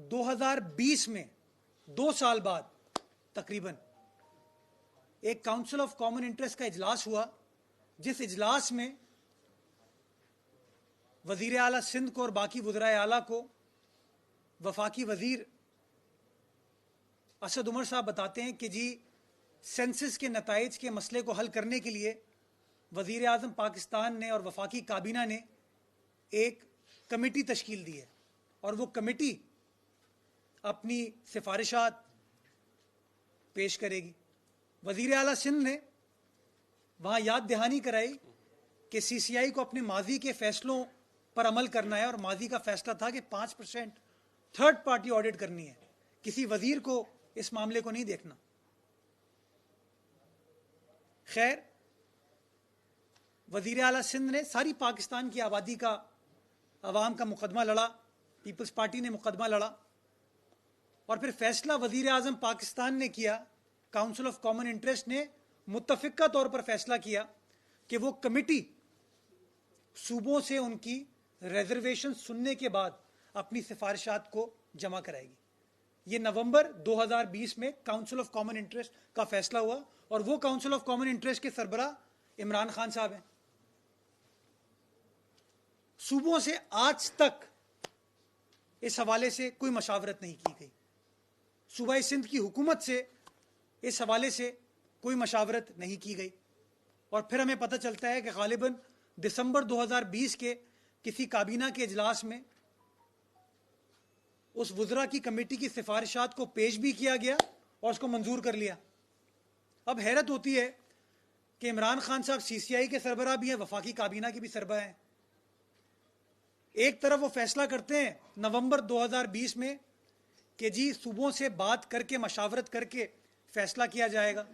2020 में 2 साल बाद तकरीबन एक काउंसिल ऑफ कॉमन इंटरेस्ट का इजलास हुआ, जिस इजलास में वजीर आला सिंध को और बाकी वज़राए आला को वफाकी वजीर असद उमर साहब बताते हैं कि जी सेंसस के नताइज के मसले को हल करने के लिए वजीर आज़म पाकिस्तान ने और वफाकी काबीना ने एक कमेटी तश्कील दी है और वो कमेटी अपनी सिफारिशात पेश करेगी। वजीर आला सिंध ने वहाँ याद दहानी कराई कि CCI को अपने माजी के फैसलों पर अमल करना है और माजी का फैसला था कि 5% थर्ड पार्टी ऑडिट करनी है, किसी वजीर को इस मामले को नहीं देखना। खैर, वजीर आला सिंध ने सारी पाकिस्तान की आबादी का, अवाम का मुकदमा लड़ा, पीपल्स पार्टी ने मुकदमा लड़ा और फिर फैसला वजीर आज़म पाकिस्तान ने किया। काउंसिल ऑफ कॉमन इंटरेस्ट ने मुत्तफिका तौर पर फैसला किया कि वो कमेटी सूबों से उनकी रिजर्वेशन सुनने के बाद अपनी सिफारिशात को जमा कराएगी। ये नवंबर 2020 में काउंसिल ऑफ कॉमन इंटरेस्ट का फैसला हुआ और वो काउंसिल ऑफ कॉमन इंटरेस्ट के सरबराह इमरान खान साहब हैं। सूबों से आज तक इस हवाले से कोई मशावरत नहीं की गई। सूबाई सिंध की हुकूमत से इस हवाले से कोई मशावरत नहीं की गई और फिर हमें पता चलता है कि गालिबन दिसंबर 2020 के किसी काबीना के इजलास में उस वज़रा की कमेटी की सिफारिशात को पेश भी किया गया और उसको मंजूर कर लिया। अब हैरत होती है कि इमरान खान साहब CCI के सरबराह भी हैं, वफाकी काबीना के भी सरबराह हैं। एक तरफ वो फैसला करते हैं नवंबर 2020 में कि जी सूबों से बात करके मशावरत करके फैसला किया जाएगा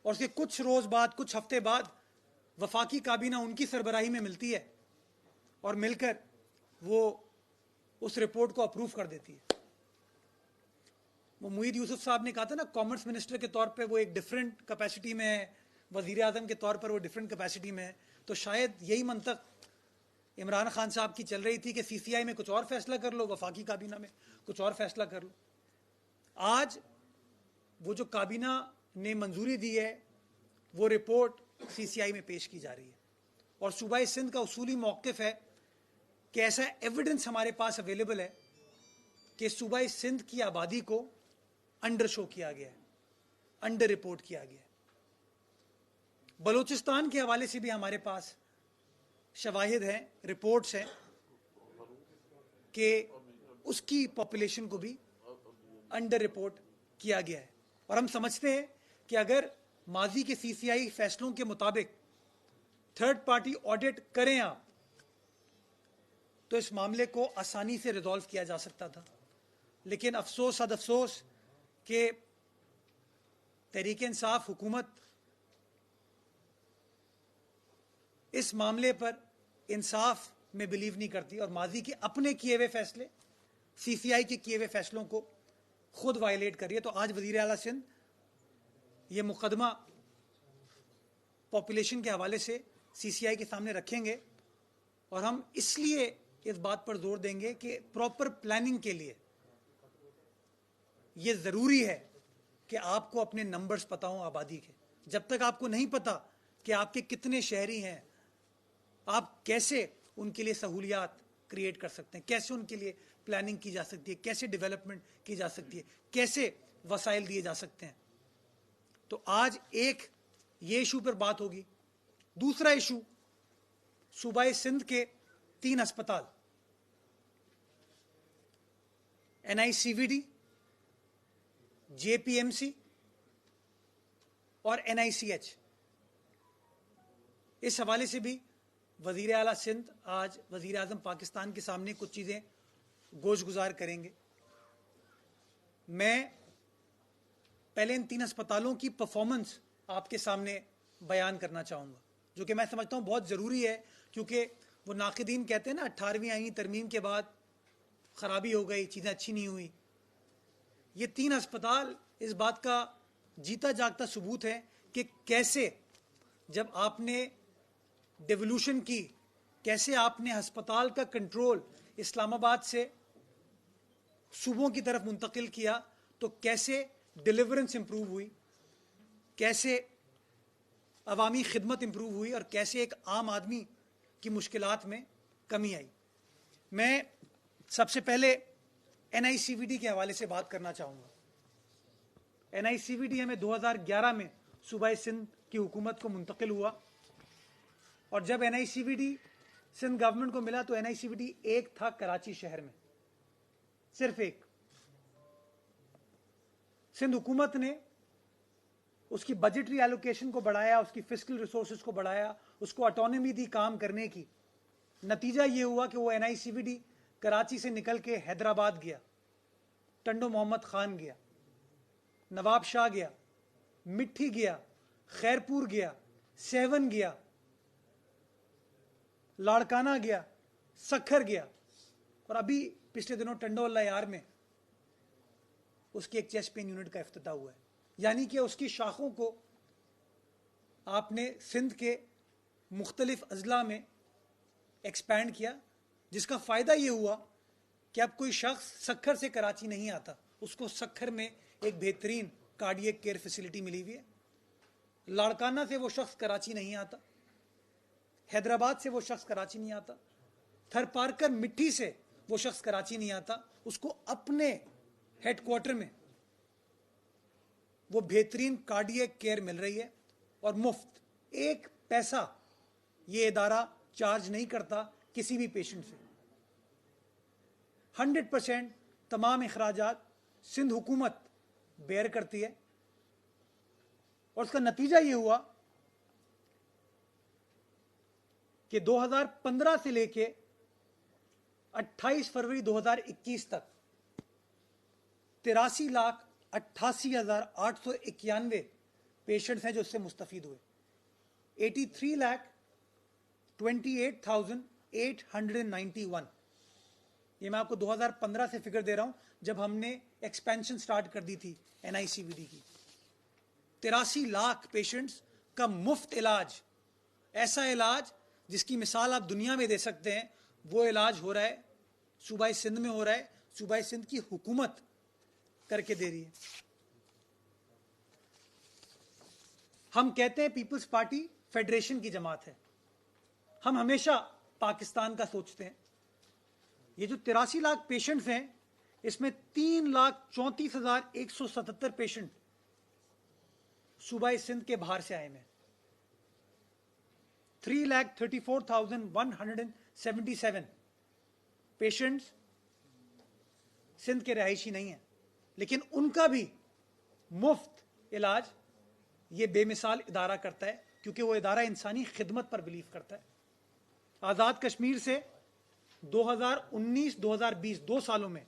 और उसके कुछ रोज बाद, कुछ हफ्ते बाद वफाकी काबीना उनकी सरबराही में मिलती है और मिलकर वो उस रिपोर्ट को अप्रूव कर देती है। वो मुईद यूसुफ साहब ने कहा था ना, कॉमर्स मिनिस्टर के तौर पे वो एक डिफरेंट कैपेसिटी में है, वजीर आज़म के तौर पर वो डिफरेंट कैपेसिटी में है। तो शायद यही मंतक इमरान खान साहब की चल रही थी कि CCI में कुछ और फैसला कर लो, वफाकी काबीना में कुछ और फैसला कर लो। आज वो जो काबीना ने मंजूरी दी है वो रिपोर्ट CCI में पेश की जा रही है और सूबाई सिंध का उसूली मौक़िफ़ है कि ऐसा एविडेंस हमारे पास अवेलेबल है कि सूबाई सिंध की आबादी को अंडर शो किया गया है, अंडर रिपोर्ट किया गया है। बलूचिस्तान के हवाले से भी हमारे पास शवाहिद हैं, रिपोर्ट्स हैं कि उसकी पॉपुलेशन को भी अंडर रिपोर्ट किया गया है और हम समझते हैं कि अगर माजी के CCI फैसलों के मुताबिक थर्ड पार्टी ऑडिट करें आप तो इस मामले को आसानी से रिजॉल्व किया जा सकता था। लेकिन अफसोस सद अफसोस कि तहरीक इंसाफ हुकूमत इस मामले पर इंसाफ में बिलीव नहीं करती और माजी के अपने किए हुए फैसले, CCI के किए हुए फैसलों को खुद वायलेट कर रही है। तो आज वजीर आला सिंध ये मुकदमा पॉपुलेशन के हवाले से CCI के सामने रखेंगे और हम इसलिए इस बात पर जोर देंगे कि प्रॉपर प्लानिंग के लिए ये ज़रूरी है कि आपको अपने नंबर्स पता हों आबादी के। जब तक आपको नहीं पता कि आपके कितने शहरी हैं, आप कैसे उनके लिए सहूलियात क्रिएट कर सकते हैं, कैसे उनके लिए प्लानिंग की जा सकती है, कैसे डेवलपमेंट की जा सकती है, कैसे वसाइल दिए जा सकते हैं। तो आज एक ये इशू पर बात होगी। दूसरा इशू, सूबाई सिंध के 3 अस्पताल NICVD, JPMC और NICH, इस हवाले से भी वजीर आला सिंध आज वजीर आज़म पाकिस्तान के सामने कुछ चीज़ें गोश गुजार करेंगे। मैं पहले इन 3 अस्पतालों की परफॉर्मेंस आपके सामने बयान करना चाहूँगा, जो कि मैं समझता हूँ बहुत ज़रूरी है, क्योंकि वो नाक़िदीन कहते हैं ना 18वीं आईनी तरमीम के बाद ख़राबी हो गई, चीज़ें अच्छी नहीं हुई। ये 3 अस्पताल इस बात का जीता जागता सबूत है कि कैसे जब आपने डेवोल्यूशन की, कैसे आपने अस्पताल का कंट्रोल इस्लामाबाद से सूबों की तरफ मुंतकिल किया तो कैसे डिलीवरेंस इंप्रूव हुई, कैसे अवामी खिदमत इंप्रूव हुई और कैसे एक आम आदमी की मुश्किलात में कमी आई। मैं सबसे पहले NICVD के हवाले से बात करना चाहूँगा। NICVD हमें 2011 में सूबा सिंध की हुकूमत को मुंतकिल हुआ और जब NICVD सिंध गवर्नमेंट को मिला तो NICVD एक था कराची शहर में, सिर्फ एक। सिंध हुकूमत ने उसकी बजटरी एलोकेशन को बढ़ाया, उसकी फिस्कल रिसोर्सेज को बढ़ाया, उसको ऑटोनॉमी दी काम करने की। नतीजा ये हुआ कि वो NICVD कराची से निकल के हैदराबाद गया, टंडो मोहम्मद खान गया, नवाब शाह गया, मिट्टी गया, खैरपुर गया, सेवन गया, लाड़काना गया, सखर गया और अभी पिछले दिनों टंडोला यार में उसकी एक चेस्ट पेन यूनिट का इफ्तिताह हुआ है। यानी कि उसकी शाखों को आपने सिंध के मुख्तलिफ अजला में एक्सपैंड किया, जिसका फ़ायदा ये हुआ कि अब कोई शख्स सखर से कराची नहीं आता, उसको सखर में एक बेहतरीन कार्डियक केयर फैसिलिटी मिली हुई है। लाड़काना से वो शख्स कराची नहीं आता, हैदराबाद से वो शख्स कराची नहीं आता, थरपारकर मिट्टी से वो शख्स कराची नहीं आता, उसको अपने हेडक्वार्टर में वो बेहतरीन कार्डियक केयर मिल रही है और मुफ्त, एक पैसा ये इदारा चार्ज नहीं करता किसी भी पेशेंट से। 100% तमाम अखराजात सिंध हुकूमत बेयर करती है और उसका नतीजा ये हुआ कि 2015 से लेके 28 फरवरी 2021 तक 83,88,891 पेशेंट्स हैं जो इससे मुस्तफीद हुए। 83,28,891। ये मैं आपको 2015 से फिगर दे रहा हूं जब हमने एक्सपेंशन स्टार्ट कर दी थी NICVD की। 83 लाख पेशेंट्स का मुफ्त इलाज, ऐसा इलाज जिसकी मिसाल आप दुनिया में दे सकते हैं, वो इलाज हो रहा है सूबा सिंध में हो रहा है। सूबा सिंध की हुकूमत करके दे रही है। हम कहते हैं पीपल्स पार्टी फेडरेशन की जमात है, हम हमेशा पाकिस्तान का सोचते हैं। ये जो 83 लाख पेशेंट्स हैं, इसमें 3,34,177 पेशेंट सूबा सिंध के बाहर से आए हैं। 3,34,177 पेशेंट्स सिंध के रहायशी नहीं हैं, लेकिन उनका भी मुफ्त इलाज ये बेमिसाल इदारा करता है, क्योंकि वो इदारा इंसानी खिदमत पर बिलीव करता है। आज़ाद कश्मीर से 2019-2020 2 सालों में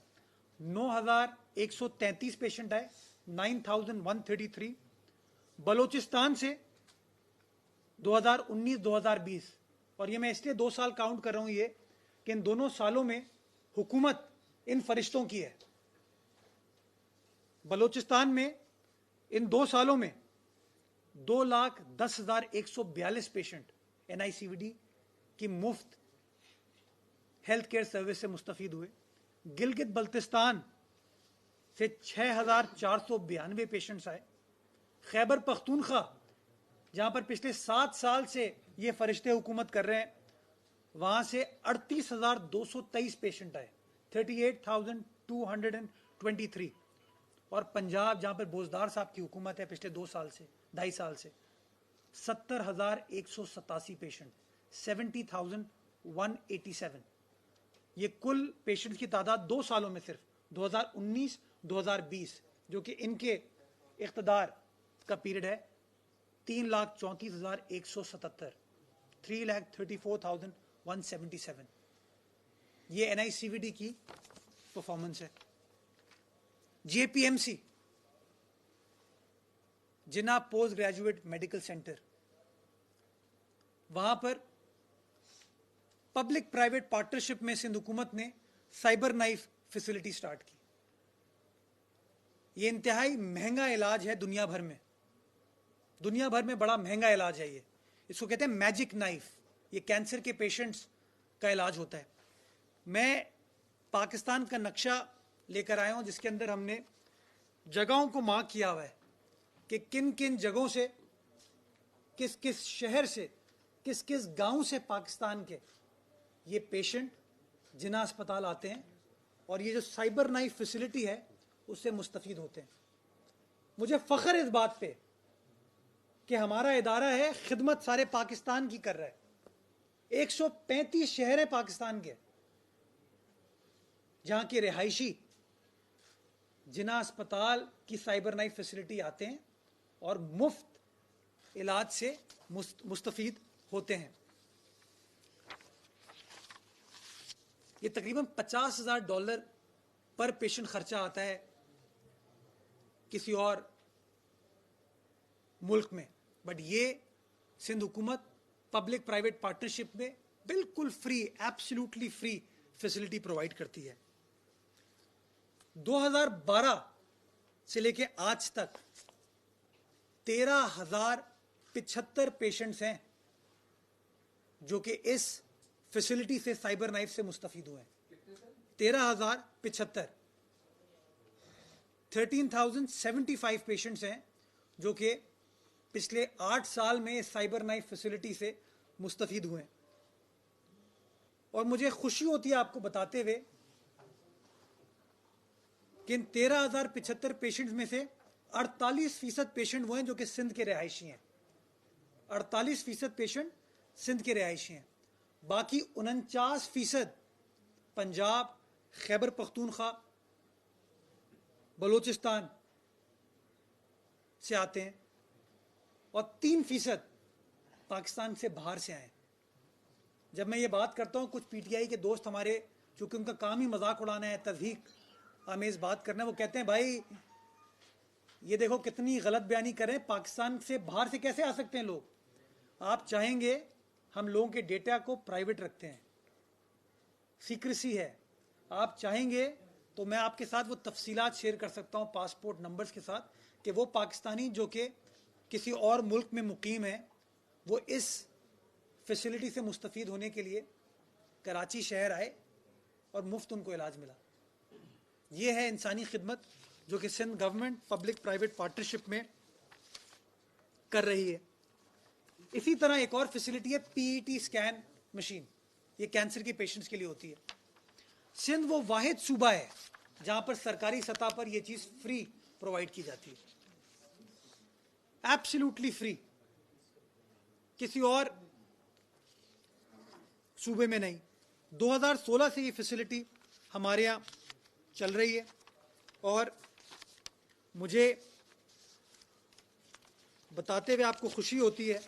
9,133 पेशेंट आए, 9,133। बलोचिस्तान से 2019-2020, और ये मैं इसलिए 2 साल काउंट कर रहा हूं ये कि इन दोनों सालों में हुकूमत इन फरिश्तों की है। बलोचिस्तान में इन 2 सालों में 2,10,142 पेशेंट NICVD की मुफ्त हेल्थ केयर सर्विस से मुस्तफीद हुए। गिलगित बल्तिस्तान से 6,492 पेशेंट्स आए। खैबर पख्तूनख्वा, जहां पर पिछले 7 साल से ये फरिश्ते हुकूमत कर रहे हैं, वहां से 38,223 पेशेंट आए, 38,223। और पंजाब, जहां पर बोजदार साहब की हुकूमत है पिछले 2 साल से, 2.5 साल से, 70,187 पेशेंट, 70,187। ये कुल पेशेंट की तादाद 2 सालों में सिर्फ 2019-2020, जो कि इनके इख्तदार का पीरियड है, 3,34,177, 3,34,177। ये NICVD की परफॉर्मेंस है। JPMC, जिन्ना पोस्ट ग्रेजुएट मेडिकल सेंटर, वहां पर पब्लिक प्राइवेट पार्टनरशिप में सिंध हुकूमत ने साइबर नाइफ फैसिलिटी स्टार्ट की। ये इंतहाई महंगा इलाज है दुनिया भर में, दुनिया भर में बड़ा महंगा इलाज है ये। इसको कहते हैं मैजिक नाइफ। ये कैंसर के पेशेंट्स का इलाज होता है। मैं पाकिस्तान का नक्शा लेकर आया हूं जिसके अंदर हमने जगहों को मार्क किया हुआ है कि किन किन जगहों से, किस किस शहर से, किस किस गांव से पाकिस्तान के ये पेशेंट जिन्ना अस्पताल आते हैं और ये जो साइबर नाइफ फैसिलिटी है उससे मुस्तफीद होते हैं। मुझे फ़ख्र इस बात पे कि हमारा इदारा है खिदमत सारे पाकिस्तान की कर रहा है। 135 शहर है पाकिस्तान के जहां के रिहायशी जिन्ना अस्पताल की साइबर नाइफ फैसिलिटी आते हैं और मुफ्त इलाज से मुस्तफीद होते हैं। ये तकरीबन $50,000 पर पेशेंट खर्चा आता है किसी और मुल्क में, बट ये सिंध हुकूमत पब्लिक प्राइवेट पार्टनरशिप में बिल्कुल free, absolutely free facility provide करती है। 2012 से लेके आज तक 13,075 पेशेंट्स हैं जो कि इस फैसिलिटी से साइबर नाइफ से मुस्तफीद हुए हैं। 13,075, 13,075 पेशेंट्स हैं जो कि पिछले 8 साल में साइबर नाइफ फैसिलिटी से मुस्तफीद हुए हैं। और मुझे खुशी होती है आपको बताते हुए कि इन 13,075 पेशेंट्स में से 48% पेशेंट वो हैं जो कि सिंध के रिहायशी हैं। 48% पेशेंट सिंध के रिहायशी हैं। बाकी 49% पंजाब, खैबर पख्तूनख्वा, बलोचिस्तान से आते हैं और 3% पाकिस्तान से बाहर से आए। जब मैं ये बात करता हूँ, कुछ पीटीआई के दोस्त हमारे, चूंकि उनका काम ही मजाक उड़ाना है, तज़हीक आमेज बात करना है, वो कहते हैं भाई ये देखो कितनी गलत बयानी कर रहे हैं, पाकिस्तान से बाहर से कैसे आ सकते हैं लोग। आप चाहेंगे हम लोगों के डेटा को प्राइवेट रखते हैं, सीक्रेसी है। आप चाहेंगे तो मैं आपके साथ वो तफसीलात शेयर कर सकता हूँ पासपोर्ट नंबर्स के साथ कि वो पाकिस्तानी जो कि किसी और मुल्क में मुकीम है वो इस फैसिलिटी से मुस्तफीद होने के लिए कराची शहर आए और मुफ्त उनको इलाज मिला। ये है इंसानी खिदमत जो कि Sindh government public private partnership में कर रही है। इसी तरह एक और फैसिलिटी है पीईटी स्कैन मशीन, ये कैंसर के पेशेंट्स के लिए होती है। सिंध वो वाहिद सूबा है जहां पर सरकारी सतह पर यह चीज फ्री प्रोवाइड की जाती है, एब्सोल्युटली फ्री, किसी और सूबे में नहीं। 2016 से ये फैसिलिटी हमारे यहाँ चल रही है और मुझे बताते हुए आपको खुशी होती है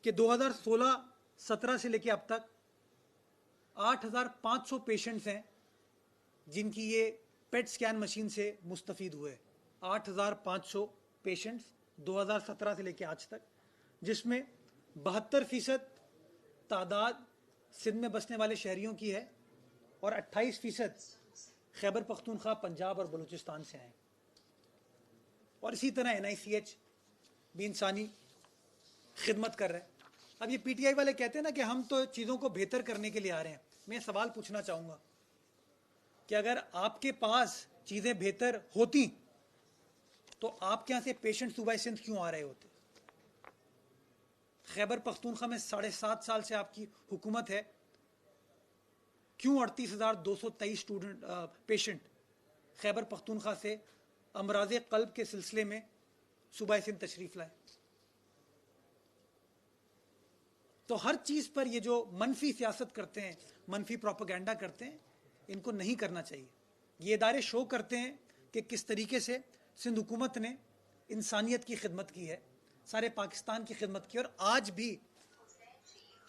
कि 2016-17 से लेकर अब तक 8,500 पेशेंट्स हैं जिनकी ये पेट स्कैन मशीन से मुस्तफीद हुए। 8,500 पेशेंट्स 2017 से लेकर आज तक, जिसमें 72% तादाद सिंध में बसने वाले शहरियों की है और 28% खैबर पख्तूनख्वा, पंजाब और बलूचिस्तान से आए। और इसी तरह NICH भी इंसानी खिदमत कर रहे हैं। अब ये पीटीआई वाले कहते हैं ना कि हम तो चीज़ों को बेहतर करने के लिए आ रहे हैं। मैं सवाल पूछना चाहूँगा कि अगर आपके पास चीज़ें बेहतर होती तो आपके यहाँ से पेशेंट सूबाई सिंध क्यों आ रहे होते? खैबर पख्तूनख्वा में 7.5 साल से आपकी हुकूमत है, क्यों 38,223 स्टूडेंट पेशेंट खैबर पख्तूनख्वा से अमराज़े क़ल्ब के सिलसिले में सूबाई सिंध तशरीफ़ लाए? तो हर चीज़ पर ये जो मनफी सियासत करते हैं, मनफी प्रोपेगेंडा करते हैं, इनको नहीं करना चाहिए। ये इदारे शो करते हैं कि किस तरीके से सिंध हुकूमत ने इंसानियत की खिदमत की है, सारे पाकिस्तान की खिदमत की, और आज भी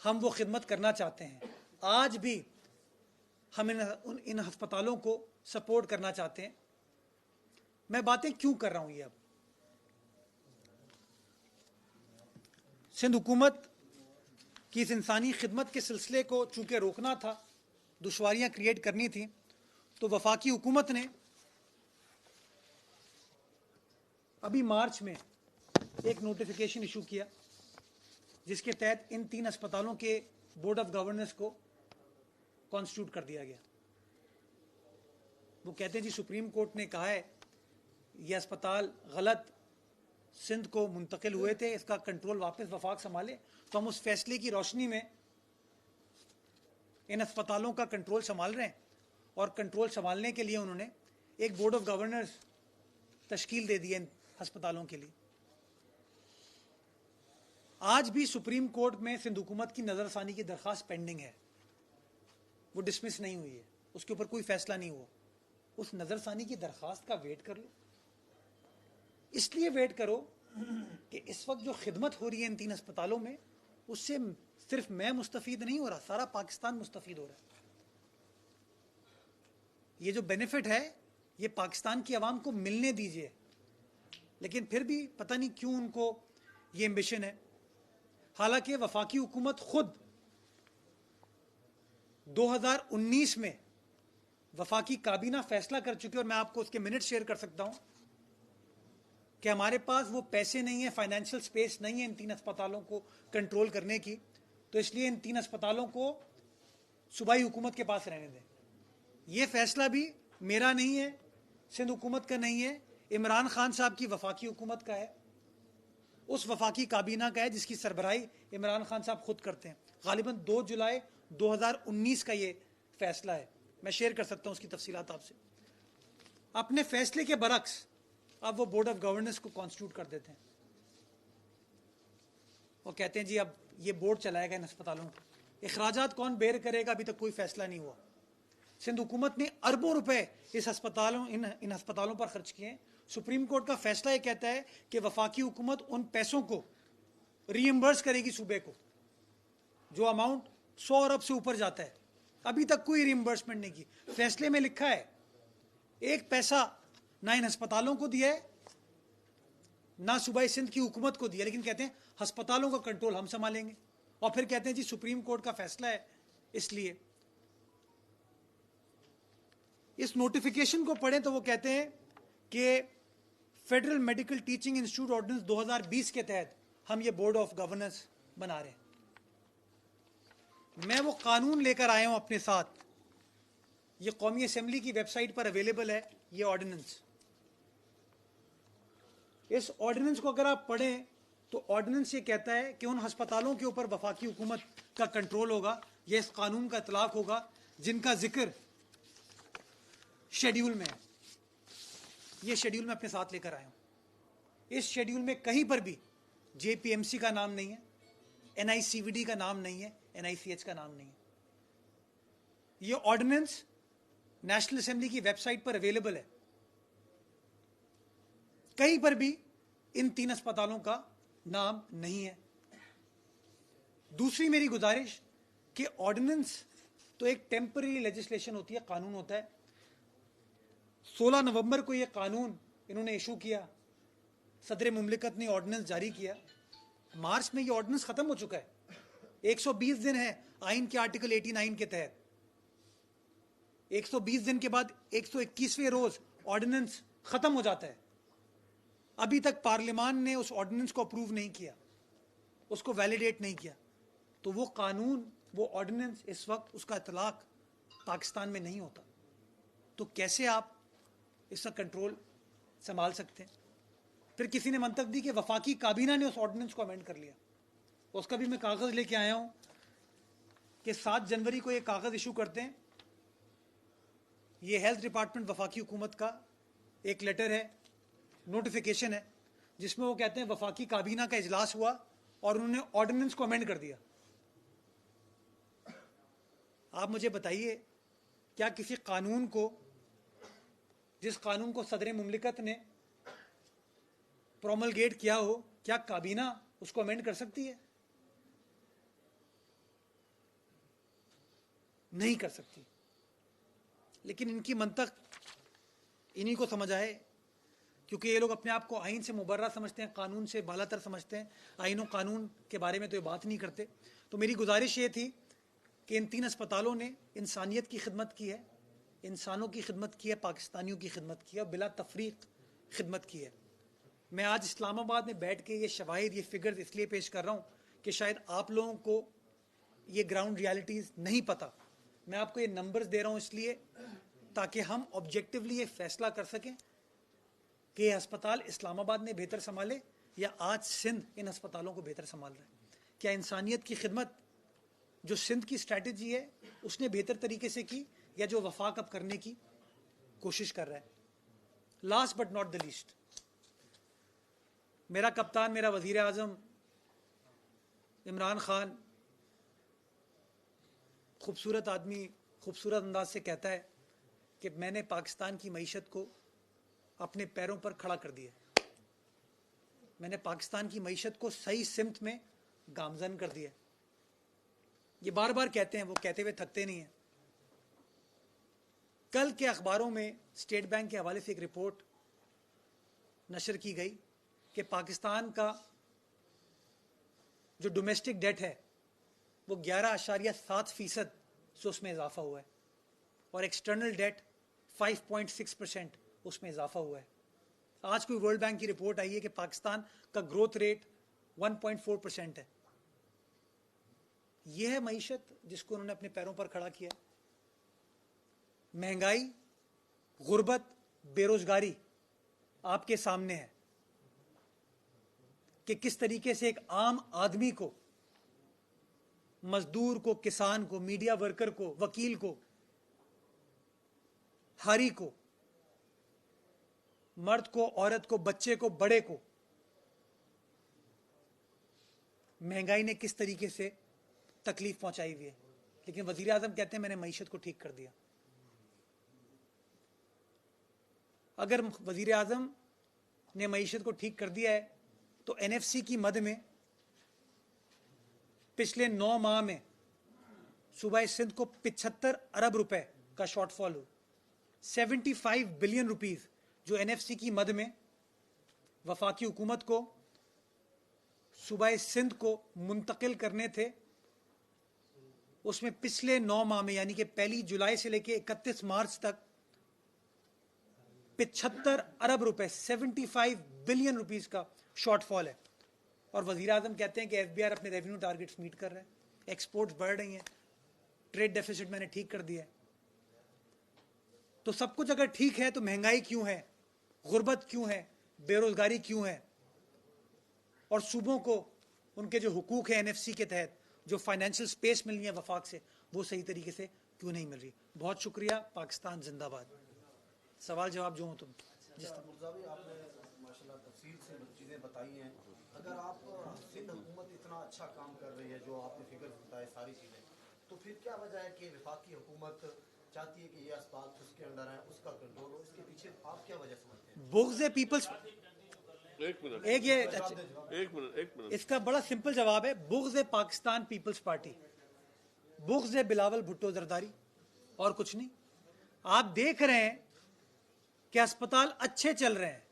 हम वो खिदमत करना चाहते हैं। आज भी हम इन अस्पतालों को सपोर्ट करना चाहते हैं। मैं बातें क्यों कर रहा हूँ ये? अब सिंध हुकूमत की इस इंसानी खिदमत के सिलसिले को चूँकि रोकना था, दुश्वारियाँ क्रिएट करनी थी, तो वफाकी हुकूमत ने अभी मार्च में एक नोटिफिकेशन इशू किया जिसके तहत इन 3 अस्पतालों के बोर्ड ऑफ गवर्नेंस को कॉन्स्टिट्यूट कर दिया गया। वो कहते हैं जी सुप्रीम कोर्ट ने कहा है ये अस्पताल गलत सिंध को मुंतकिल हुए थे, इसका कंट्रोल वापस वफाक संभाले। तो हम उस फैसले की रोशनी में इन अस्पतालों का कंट्रोल संभाल रहे हैं, और कंट्रोल संभालने के लिए उन्होंने एक बोर्ड ऑफ गवर्नर्स तश्कील दे दी है इन अस्पतालों के लिए। आज भी सुप्रीम कोर्ट में सिंध हुकूमत की नजरसानी की दरखास्त पेंडिंग है, वो डिसमिस नहीं हुई है, उसके ऊपर कोई फैसला नहीं हुआ। उस नजरसानी की दरखास्त का वेट कर लो। इसलिए वेट करो कि इस वक्त जो खिदमत हो रही है इन 3 अस्पतालों में, उससे सिर्फ मैं मुस्तफीद नहीं हो रहा, सारा पाकिस्तान मुस्तफीद हो रहा है। ये जो बेनिफिट है ये पाकिस्तान की आवाम को मिलने दीजिए। लेकिन फिर भी पता नहीं क्यों उनको ये एम्बिशन है। हालांकि वफाकी हुकूमत खुद 2019 में वफाकी काबीना फैसला कर चुकी है, और मैं आपको उसके मिनट शेयर कर सकता हूं कि हमारे पास वो पैसे नहीं है, फाइनेंशियल स्पेस नहीं है इन 3 अस्पतालों को कंट्रोल करने की, तो इसलिए इन 3 अस्पतालों को सूबाई हुकूमत के पास रहने दें। ये फैसला भी मेरा नहीं है, सिंध हुकूमत का नहीं है, इमरान खान साहब की वफाकी हुकूमत का है, उस वफाकी काबीना का है जिसकी सरबराही इमरान खान साहब खुद करते हैं। गालिबन 2 जुलाई 2019 का ये फैसला है, मैं शेयर कर सकता हूं उसकी तफसीलात आपसे। अपने फैसले के बरक्स अब वो बोर्ड ऑफ गवर्नेंस को कॉन्स्टिट्यूट कर देते हैं और कहते हैं जी अब ये बोर्ड चलाएगा इन अस्पतालों को। इखराजात कौन बेयर करेगा, अभी तक कोई फैसला नहीं हुआ। सिंध हुकूमत ने अरबों रुपए इस इन अस्पतालों पर खर्च किए। सुप्रीम कोर्ट का फैसला ये कहता है कि वफाकी हुकूमत उन पैसों को रीइंबर्स करेगी सूबे को, जो अमाउंट 100 अरब से ऊपर जाता है। अभी तक कोई रीइंबर्समेंट नहीं की। फैसले में लिखा है एक पैसा ना इन अस्पतालों को दिया है ना सूबाई सिंध की हुकूमत को दिया, लेकिन कहते हैं अस्पतालों का कंट्रोल हम संभालेंगे। और फिर कहते हैं जी सुप्रीम कोर्ट का फैसला है, इसलिए इस नोटिफिकेशन को पढ़ें तो वो कहते हैं कि federal medical teaching institute ordinance 2020 के तहत हम ये बोर्ड ऑफ गवर्नेंस बना रहे हैं। मैं वो कानून लेकर आया हूं अपने साथ, ये कौमी असेंबली की वेबसाइट पर अवेलेबल है ये ऑर्डिनेंस। इस ऑर्डिनेंस को अगर आप पढ़ें तो ऑर्डिनेंस ये कहता है कि उन अस्पतालों के ऊपर वफाकी हुकूमत का कंट्रोल होगा, ये इस कानून का इतलाक होगा जिनका जिक्र शेड्यूल में है। ये शेड्यूल में अपने साथ लेकर आया हूं। इस शेड्यूल में कहीं पर भी जेपीएमसी का नाम नहीं है, एनआईसीवीडी का नाम नहीं है, एनआईसीएच का नाम नहीं है। ये ऑर्डिनेंस नेशनल असेंबली की वेबसाइट पर अवेलेबल है। कहीं पर भी इन 3 अस्पतालों का नाम नहीं है। दूसरी मेरी गुजारिश कि ऑर्डिनेंस तो एक टेम्पररी लेजिस्लेशन होती है, कानून होता है। 16 नवंबर को यह कानून इन्होंने इशू किया, सदर मुमलिकत ने ऑर्डिनेंस जारी किया। मार्च में यह ऑर्डिनेंस खत्म हो चुका है। 120 दिन है आइन के आर्टिकल 89 के तहत। 120 दिन के बाद 121वें रोज ऑर्डिनेंस खत्म हो जाता है। अभी तक पार्लियामान ने उस ऑर्डिनेंस को अप्रूव नहीं किया, उसको वैलिडेट नहीं किया। तो वो कानून, वो ऑर्डिनेंस इस वक्त उसका इतलाक पाकिस्तान में नहीं होता। तो कैसे आप इसका कंट्रोल संभाल सकते हैं? फिर किसी ने मंतक दी कि वफाकी काबीना ने उस ऑर्डिनेंस को अमेंड कर लिया। उसका भी मैं कागज लेके आया हूं कि 7 जनवरी को ये कागज इशू करते हैं। ये हेल्थ डिपार्टमेंट वफाकी हुकूमत का एक लेटर है, नोटिफिकेशन है, जिसमें वो कहते हैं वफाकी काबीना का इजलास हुआ और उन्होंने ऑर्डिनेंस को अमेंड कर दिया। आप मुझे बताइए, क्या किसी कानून को, जिस कानून को सदर मुमलिकत ने प्रोमलगेट किया हो, क्या काबीना उसको अमेंड कर सकती है? नहीं कर सकती। लेकिन इनकी मंतक इन्हीं को समझ आए, क्योंकि ये लोग अपने आप को आइन से मुबर्रा समझते हैं, कानून से बालातर समझते हैं। आइन और कानून के बारे में तो ये बात नहीं करते। तो मेरी गुजारिश ये थी कि इन 3 अस्पतालों ने इंसानियत की खिदमत की है, इंसानों की खिदमत की है, पाकिस्तानियों की खिदमत की है और बिला तफरीक खिदमत की है। मैं आज इस्लामाबाद में बैठ के ये शवाहिद, ये फिगर्स इसलिए पेश कर रहा हूँ कि शायद आप लोगों को ये ग्राउंड रियलिटीज़ नहीं पता। मैं आपको ये नंबर्स दे रहा हूँ इसलिए ताकि हम ऑब्जेक्टिवली ये फैसला कर सकें कि ये अस्पताल इस्लामाबाद ने बेहतर संभाले या आज सिंध इन अस्पतालों को बेहतर संभाल रहा है। क्या इंसानियत की खिदमत जो सिंध की स्ट्रैटेजी है उसने बेहतर तरीके से की, या जो वफाक अब करने की कोशिश कर रहा है। Last but not the least, मेरा कप्तान, मेरा वजीर आजम इमरान खान खूबसूरत आदमी खूबसूरत अंदाज से कहता है कि मैंने पाकिस्तान की मईशत को अपने पैरों पर खड़ा कर दिया, मैंने पाकिस्तान की मईशत को सही सिमत में गामजन कर दिया। ये बार बार कहते हैं, वो कहते हुए थकते नहीं हैं। कल के अखबारों में स्टेट बैंक के हवाले से एक रिपोर्ट नशर की गई कि पाकिस्तान का जो डोमेस्टिक डेट है वो 11.7% से उसमें इजाफा हुआ है और एक्सटर्नल डेट 5.6% उसमें इजाफा हुआ है। आज कोई वर्ल्ड बैंक की रिपोर्ट आई है कि पाकिस्तान का ग्रोथ रेट 1.4% है। यह है मईशत जिसको उन्होंने अपने पैरों पर खड़ा किया। महंगाई, गुर्बत, बेरोजगारी आपके सामने है कि किस तरीके से एक आम आदमी को, मजदूर को, किसान को, मीडिया वर्कर को, वकील को, हारी को, मर्द को, औरत को, बच्चे को, बड़े को महंगाई ने किस तरीके से तकलीफ पहुंचाई हुई है। लेकिन वजीर आजम कहते हैं मैंने मईशत को ठीक कर दिया। अगर वजीर आजम ने मईशत को ठीक कर दिया है तो एनएफसी की मद में पिछले 9 माह में सूबा सिंध को 75 अरब रुपए का शॉर्टफॉल हो। 75 बिलियन रुपीस जो एनएफसी की मद में वफाकी हुकूमत को सूबा सिंध को मुंतकिल करने थे, उसमें पिछले 9 माह में यानी कि 1 जुलाई से लेकर 31 मार्च तक 75 अरब रुपए 75 बिलियन रुपीस का शॉर्टफॉल है। और वजीर आजम कहते हैं कि एफबीआर अपने रेवेन्यू टारगेट्स मीट कर रहे हैं, एक्सपोर्ट्स बढ़ रही हैं, ट्रेड डेफिसिट मैंने ठीक कर दिया है। तो सब कुछ अगर ठीक है तो महंगाई क्यों है, गुर्बत क्यों है, बेरोजगारी क्यों है, और सूबों को उनके जो हुकूक है एनएफसी के तहत जो फाइनेंशियल स्पेस मिलनी है वफाक से, वो सही तरीके से क्यों नहीं मिल रही। बहुत शुक्रिया। पाकिस्तान जिंदाबाद। सवाल जवाब जो हो तुम। मुर्जावी, आपने माशाल्लाह तफसील से चीज़ें बताई हैं। अगर आप सिंध हुकूमत इतना अच्छा काम कर रही है, जो आपने फिगर बताए सारी चीज़ें, तो फिर क्या वजह है कि वफाकी हुकूमत चाहती है कि ये अस्पताल उसके अंडर है, उसका कंट्रोल हो? इसके पीछे आप क्या वजह समझते हैं? बुग़्ज़ पीपल्स, एक मिनट, इसका बड़ा सिंपल जवाब है, बुग़्ज़ पाकिस्तान पीपल्स पार्टी, बुग़्ज़ बिलावल भुट्टो जरदारी, और कुछ नहीं। आप देख रहे हैं कि अस्पताल अच्छे चल रहे हैं,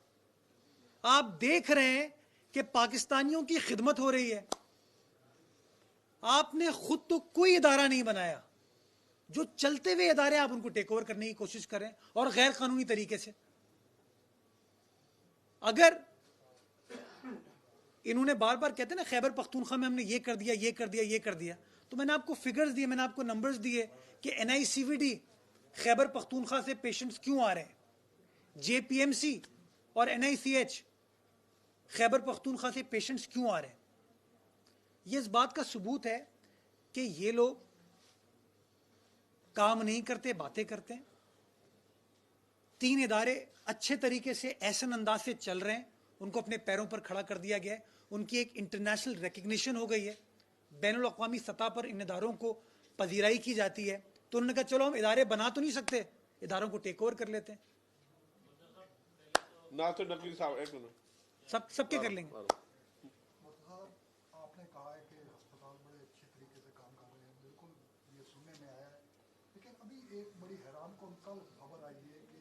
आप देख रहे हैं कि पाकिस्तानियों की खिदमत हो रही है। आपने खुद तो कोई इदारा नहीं बनाया, जो चलते हुए इदारे आप उनको टेक ओवर करने की कोशिश करें और गैर कानूनी तरीके से। अगर इन्होंने बार बार कहते हैं ना खैबर पख्तूनख्वा में हमने ये कर दिया, ये कर दिया, ये कर दिया, तो मैंने आपको फिगर्स दिए, मैंने आपको नंबर्स दिए कि एनआईसीवीडी खैबर पख्तूनख्वा से पेशेंट्स क्यों आ रहे हैं, जेपीएमसी और एनआईसीएच खैबर पख्तूनख्वा से पेशेंट्स क्यों आ रहे हैं। ये इस बात का सबूत है कि ये लोग काम नहीं करते, बातें करते हैं। 3 इदारे अच्छे तरीके से ऐसे अंदाज से चल रहे हैं, उनको अपने पैरों पर खड़ा कर दिया गया है, उनकी एक इंटरनेशनल रिकग्निशन हो गई है, बैनुल अक़वामी सतह पर इन इदारों को पजीराई की जाती है। तो उन्होंने कहा चलो हम इदारे बना तो नहीं सकते, इदारों को टेक ओवर कर लेते हैं। ना तो नकली साहब, एक मिनट, सबके कर लेंगे। आपने कहा है कि अस्पताल बड़े अच्छे तरीके से काम कर रहे हैं, बिल्कुल ये सुनने में आया है। लेकिन अभी एक बड़ी हैरान कौन कल खबर आई है कि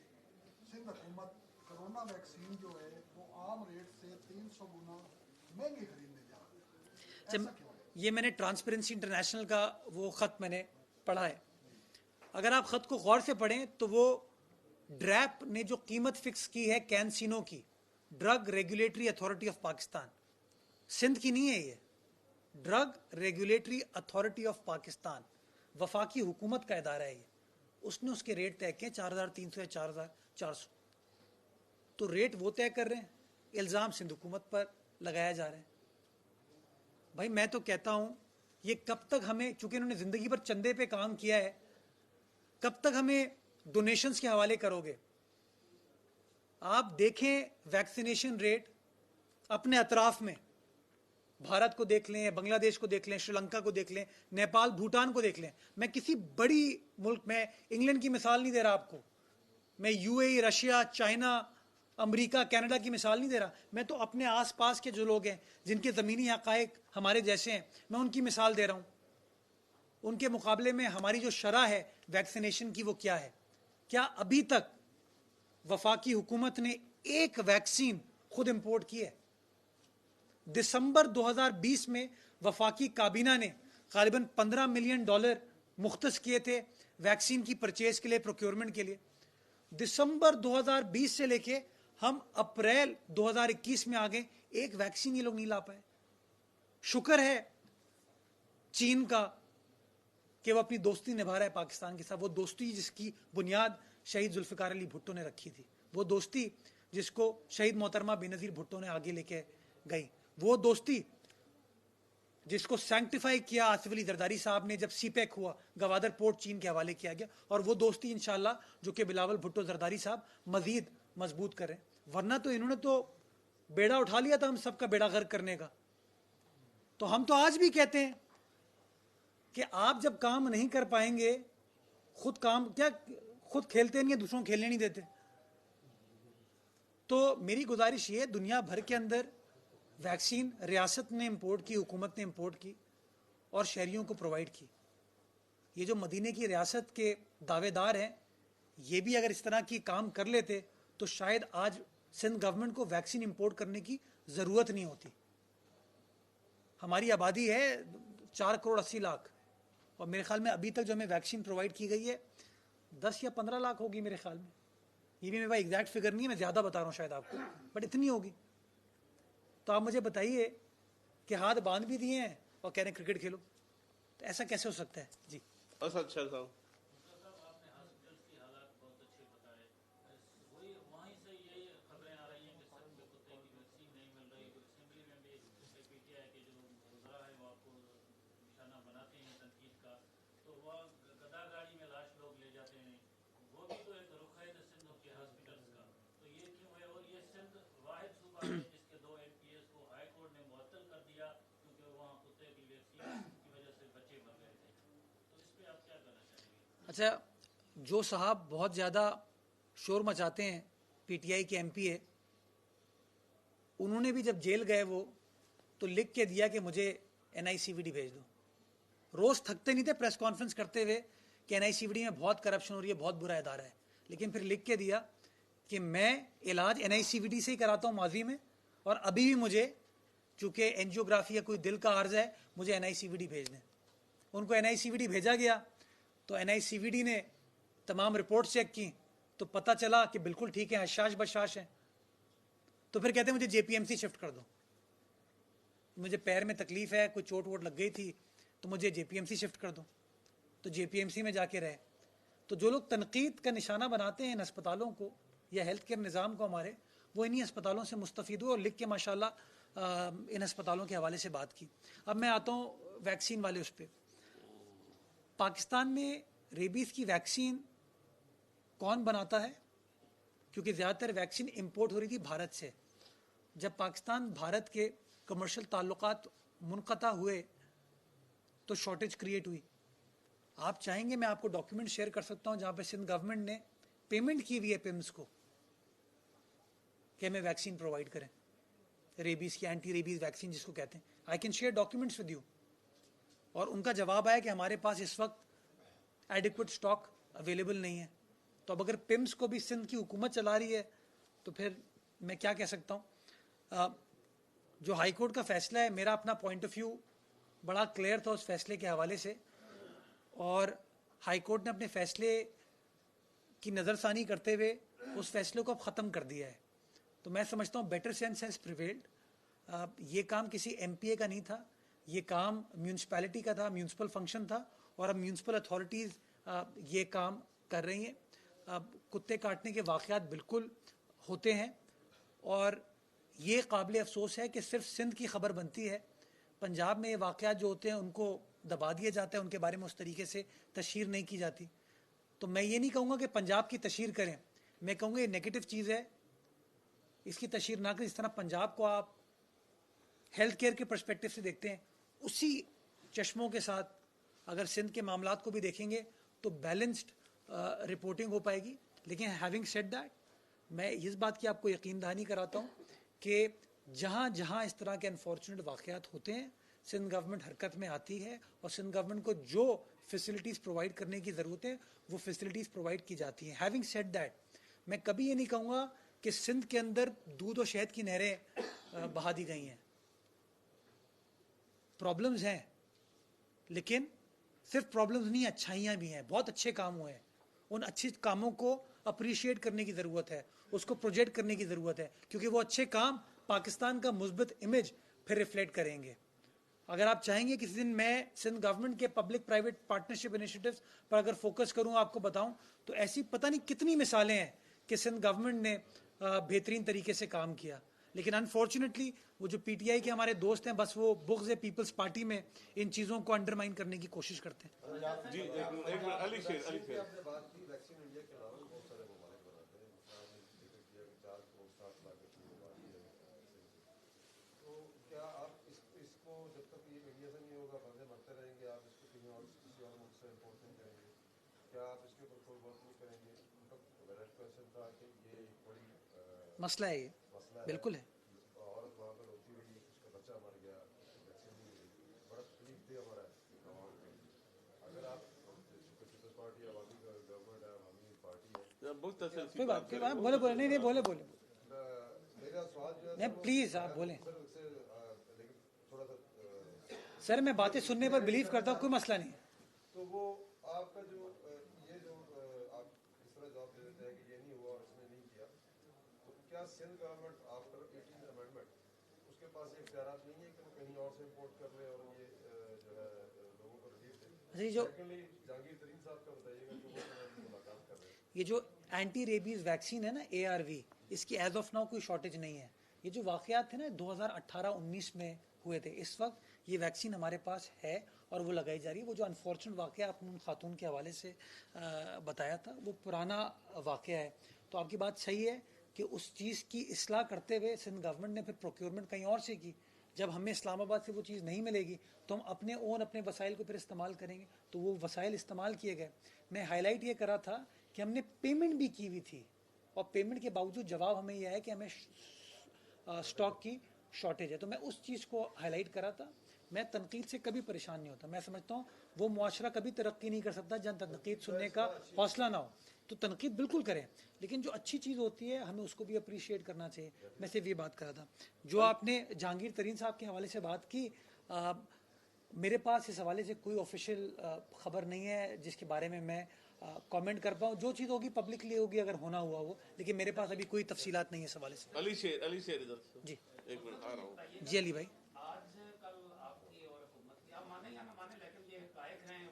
सिंध हुकूमत कोरोना वैक्सीन जो है वो आम रेट से 300 गुना महंगी खरीदने जा रही है। ऐसा क्यों है? ये मैंने ट्रांसपेरेंसी इंटरनेशनल का वो खत मैंने पढ़ा है। अगर आप खत को गौर से पढ़ें तो वो ड्रैप ने जो कीमत फिक्स की है कैंसिनो की, drug regulatory authority of Pakistan, Sindh की नहीं है ये, drug regulatory authority of Pakistan, वफाकी हुकूमत का इदारा है ये, उसने उसके रेट तय किए 4,300 या 4,400। तो रेट वो तय कर रहे हैं, इल्ज़ाम सिंध हुकूमत पर लगाया जा रहा है। भाई मैं तो कहता हूं ये कब तक हमें, चूंकि इन्होंने जिंदगी भर चंदे पे काम किया है, कब तक हमें डोनेशंस के हवाले करोगे? आप देखें वैक्सीनेशन रेट अपने अतराफ में, भारत को देख लें, बांग्लादेश को देख लें, श्रीलंका को देख लें, नेपाल, भूटान को देख लें। मैं किसी बड़ी मुल्क में, इंग्लैंड की मिसाल नहीं दे रहा आपको, मैं UAE, Russia, China, America, Canada की मिसाल नहीं दे रहा। मैं तो अपने आसपास के जो लोग हैं जिनके ज़मीनी हक़ाइक़ हमारे जैसे हैं, मैं उनकी मिसाल दे रहा हूँ। उनके मुकाबले में हमारी जो शरह है वैक्सीनेशन की वो क्या है? क्या अभी तक वफाकी हुकूमत ने एक वैक्सीन खुद इंपोर्ट की है? दिसंबर 2020 में वफाकी काबीना ने ग़ालिबन $15 मिलियन मुख्तस किए थे वैक्सीन की परचेज के लिए, प्रोक्योरमेंट के लिए। दिसंबर 2020 से लेके हम अप्रैल 2021 में आ गए, एक वैक्सीन ये लोग नहीं ला पाए। शुक्र है चीन का कि वो अपनी दोस्ती निभा रहा है पाकिस्तान के साथ, वो दोस्ती जिसकी बुनियाद शहीद जुल्फ़िकार अली भुट्टो ने रखी थी, वो दोस्ती जिसको शहीद मोहतरमा बेनज़ीर भुट्टो ने आगे लेके गई, वो दोस्ती जिसको सैंक्टिफाई किया आसिफ अली जरदारी साहब ने जब सीपैक हुआ, गवादर पोर्ट चीन के हवाले किया गया, और वो दोस्ती इंशाल्लाह जो कि बिलावल भुट्टो जरदारी साहब मजीद मजबूत करें। वरना तो इन्होंने तो बेड़ा उठा लिया था हम सबका बेड़ा गर्क करने का। तो हम तो आज भी कहते हैं कि आप जब काम नहीं कर पाएंगे, खुद काम क्या, खुद खेलते नहीं है, दूसरों को खेलने नहीं देते। तो मेरी गुजारिश ये, दुनिया भर के अंदर वैक्सीन रियासत ने इंपोर्ट की, हुकूमत ने इंपोर्ट की और शहरियों को प्रोवाइड की। ये जो मदीने की रियासत के दावेदार हैं, ये भी अगर इस तरह की काम कर लेते तो शायद आज सिंध गवर्नमेंट को वैक्सीन इंपोर्ट करने की ज़रूरत नहीं होती। हमारी आबादी है 4 करोड़ 80 लाख, और मेरे ख्याल में अभी तक जो हमें वैक्सीन प्रोवाइड की गई है 10 या 15 लाख होगी मेरे ख्याल में। ये भी मेरे पास एग्जैक्ट फिगर नहीं है, मैं ज़्यादा बता रहा हूँ शायद आपको, बट इतनी होगी। तो आप मुझे बताइए कि हाथ बांध भी दिए हैं और कह रहे हैं क्रिकेट खेलो, तो ऐसा कैसे हो सकता है? जी असद शाह साहब, अच्छा, जो साहब बहुत ज़्यादा शोर मचाते हैं, पीटीआई के एमपी है, उन्होंने भी जब जेल गए वो तो लिख के दिया कि मुझे एनआईसीवीडी भेज दो। रोज़ थकते नहीं थे प्रेस कॉन्फ्रेंस करते हुए कि एनआईसीवीडी में बहुत करप्शन हो रही है, बहुत बुरा इदारा है, लेकिन फिर लिख के दिया कि मैं इलाज एनआईसीवीडी से ही कराता हूँ माजी में, और अभी भी मुझे चूँकि एंजियोग्राफी या कोई दिल का अर्ज है, मुझे एनआईसीवीडी भेज दें। उनको एनआईसीवीडी भेजा गया तो एनआईसीवीडी ने तमाम रिपोर्ट चेक की तो पता चला कि बिल्कुल ठीक है, हशाश बशाश है। तो फिर कहते हैं मुझे जेपीएमसी शिफ्ट कर दो, मुझे पैर में तकलीफ है, कोई चोट वोट लग गई थी, तो मुझे जेपीएमसी शिफ्ट कर दो। तो जेपीएमसी में जाके रहे। तो जो लोग तनकीद का निशाना बनाते हैं इन अस्पतालों को या हेल्थ केयर निज़ाम को हमारे, वो इन्हीं अस्पतालों से मुस्तफ़ीद हुए और लिख के माशाल्लाह इन अस्पतालों के हवाले से बात की। अब मैं आता हूँ वैक्सीन वाले उस पर। पाकिस्तान में रेबीज़ की वैक्सीन कौन बनाता है? क्योंकि ज़्यादातर वैक्सीन इंपोर्ट हो रही थी भारत से। जब पाकिस्तान भारत के कमर्शियल ताल्लुकात मुनक़ता हुए तो शॉर्टेज क्रिएट हुई। आप चाहेंगे मैं आपको डॉक्यूमेंट शेयर कर सकता हूँ जहाँ पे सिंध गवर्नमेंट ने पेमेंट की हुई है पिम्स को कि हमें वैक्सीन प्रोवाइड करें, रेबीज़ की, एंटी रेबीज़ वैक्सीन जिसको कहते हैं। I can share documents with you. और उनका जवाब आया कि हमारे पास इस वक्त एडिक्वेट स्टॉक अवेलेबल नहीं है। तो अब अगर पिम्स को भी सिंध की हुकूमत चला रही है तो फिर मैं क्या कह सकता हूँ। जो हाई कोर्ट का फैसला है, मेरा अपना पॉइंट ऑफ व्यू बड़ा क्लियर था उस फैसले के हवाले से, और हाई कोर्ट ने अपने फैसले की नज़रसानी करते हुए उस फैसले को अब ख़त्म कर दिया है। तो मैं समझता हूँ बेटर सेंस हैज़ प्रिवेल्ड। ये काम किसी एमपीए का नहीं था, ये काम म्यूनसिपैलिटी का था, म्यूनसिपल फंक्शन था, और अब म्यूनसिपल अथॉरिटीज़ ये काम कर रही हैं। अब कुत्ते काटने के वाक़यात बिल्कुल होते हैं और ये काबिल अफसोस है कि सिर्फ सिंध की खबर बनती है, पंजाब में ये वाक़यात जो होते हैं उनको दबा दिया जाता है, उनके बारे में उस तरीके से तशहीर नहीं की जाती। तो मैं ये नहीं कहूँगा कि पंजाब की तशहीर करें, मैं कहूँगा ये नेगेटिव चीज़ है, इसकी तशहीर ना करें। इस तरह पंजाब को आप हेल्थ केयर के पर्सपेक्टिव से देखते हैं, उसी चश्मों के साथ अगर सिंध के मामलात को भी देखेंगे तो बैलेंस्ड रिपोर्टिंग हो पाएगी। लेकिन हैविंग सेड दैट, मैं इस बात की आपको यकीन दहानी कराता हूँ कि जहाँ जहाँ इस तरह के अनफॉर्चुनेट वाक़यात होते हैं, सिंध गवर्नमेंट हरकत में आती है और सिंध गवर्नमेंट को जो फैसिलिटीज़ प्रोवाइड करने की ज़रूरत है वो फैसिलिटीज़ प्रोवाइड की जाती हैं। हैविंग सेड दैट, मैं कभी ये नहीं कहूँगा कि सिंध के अंदर दूध और शहद की नहरें बहा दी गई हैं। प्रॉब्लम्स हैं, लेकिन सिर्फ प्रॉब्लम्स नहीं, अच्छाइयाँ भी हैं, बहुत अच्छे काम हुए हैं। उन अच्छे कामों को अप्रिशिएट करने की ज़रूरत है, उसको प्रोजेक्ट करने की ज़रूरत है, क्योंकि वो अच्छे काम पाकिस्तान का मुस्बत इमेज फिर रिफ्लेक्ट करेंगे। अगर आप चाहेंगे किसी दिन मैं सिंध गवर्नमेंट के पब्लिक प्राइवेट पार्टनरशिप इनिशिएटिव्स पर अगर फोकस करूँ, आपको बताऊं तो ऐसी पता नहीं कितनी मिसालें हैं कि सिंध गवर्नमेंट ने बेहतरीन तरीके से काम किया। लेकिन अनफॉर्चुनेटली वो जो पीटीआई के हमारे दोस्त हैं, बस वो बुग़्ज़ है पीपल्स पार्टी में इन चीज़ों को अंडरमाइन करने की कोशिश करते हैं। जी एक मिनट, अली शेर आपने बात की वैक्सीन इंडिया के अलावा भी बहुत सारे ममालिक बनाते हैं। आपने जिक्र किया कि 4 करोड़ 7 लाख की आबादी है। तो क्या आप इसको जब तक ये इंडिया से नहीं होगा मरते मरते रहेंगे, आप इसको कहीं और किसी और मुल्क से इम्पोर्ट नहीं करेंगे? क्या आप इसके ऊपर कोई वर्क नहीं करेंगे? उनका डायरेक्ट क्वेश्चन था कि ये एक बड़ी मसला है, ये बिल्कुल है। औरत वहाँ पर होती हुई उसका बच्चा मर गया, वैक्सीन नहीं मिली, बड़ा तकलीफ दे हमारा अगर आप पीपल्स पार्टी आवामी गवर्नमेंट है, आवामी पार्टी है, मुख्तसर सी कोई बात बात कोई करें। बात, बोले बोले, नहीं बोले बोले, मेरा सवाल जो है नहीं प्लीज़ आप बोलें। लेकिन थोड़ा सा सर मैं बातें सुनने पर बिलीव करता हूँ, कोई मसला नहीं है। तो वो आपका जो ये जो आप इस तरह जवाब दे देते हैं कि ये नहीं हुआ और इसने नहीं किया, तो क्या सिंध गवर्नमेंट आफ्टर 18 अमेंडमेंट उसके पास ये इख्तियारात नहीं है कि वो कहीं और से इम्पोर्ट कर ले और ये जो है लोगों को रिलीफ दे? अच्छा, जो सेकेंडली जहांगीर तरीन साहब का बताइएगा कि वो मुलाकात कर रहे हैं। ये जो एंटी रेबीज़ वैक्सीन है ना, ARV, इसकी एज ऑफ नाउ कोई शॉर्टेज नहीं है। ये जो वाक़यात थे ना 2018-19 में हुए थे, इस वक्त ये वैक्सीन हमारे पास है और वो लगाई जा रही है। वो जो अनफॉर्चुनेट वाक़या आपने उन खातून के हवाले से बताया था, वो पुराना वाक़या है। तो आपकी बात सही है कि उस चीज़ की इस्लाह करते हुए सिंध गवर्नमेंट ने फिर प्रोक्योरमेंट कहीं और से की। जब हमें इस्लामाबाद से वो चीज़ नहीं मिलेगी तो हम अपने वसाइल को फिर इस्तेमाल करेंगे, तो वो वसाइल इस्तेमाल किए गए। मैं हाईलाइट ये करा था कि हमने पेमेंट भी की हुई थी और पेमेंट के बावजूद जवाब हमें यह है कि हमें स्टॉक की शॉर्टेज है। तो मैं उस चीज़ को हाईलाइट करा था। मैं तनकीद से कभी परेशान नहीं होता। मैं समझता हूँ वो मुआशरा कभी तरक्की नहीं कर सकता जहाँ तनकीद सुनने का हौसला ना हो। तो तनकीद बिल्कुल करें, लेकिन जो अच्छी चीज़ होती है हमें उसको भी अप्रिशिएट करना चाहिए। मैं सिर्फ ये बात कर रहा था। जो आपने जहांगीर तरीन साहब के हवाले से बात की, मेरे पास इस हवाले से कोई ऑफिशियल खबर नहीं है जिसके बारे में मैं कमेंट कर पाऊँ। जो चीज़ होगी पब्लिकली होगी अगर होना हुआ वो, लेकिन मेरे पास अभी कोई तफसीलात नहीं है इस हवाले से। अली शेर इधर से। जी एक मिनट आ रहा हूँ। जी अली भाई, आज कल आपकी और हुकूमत की, आप माने या ना माने, लेकिन ये कायक हैं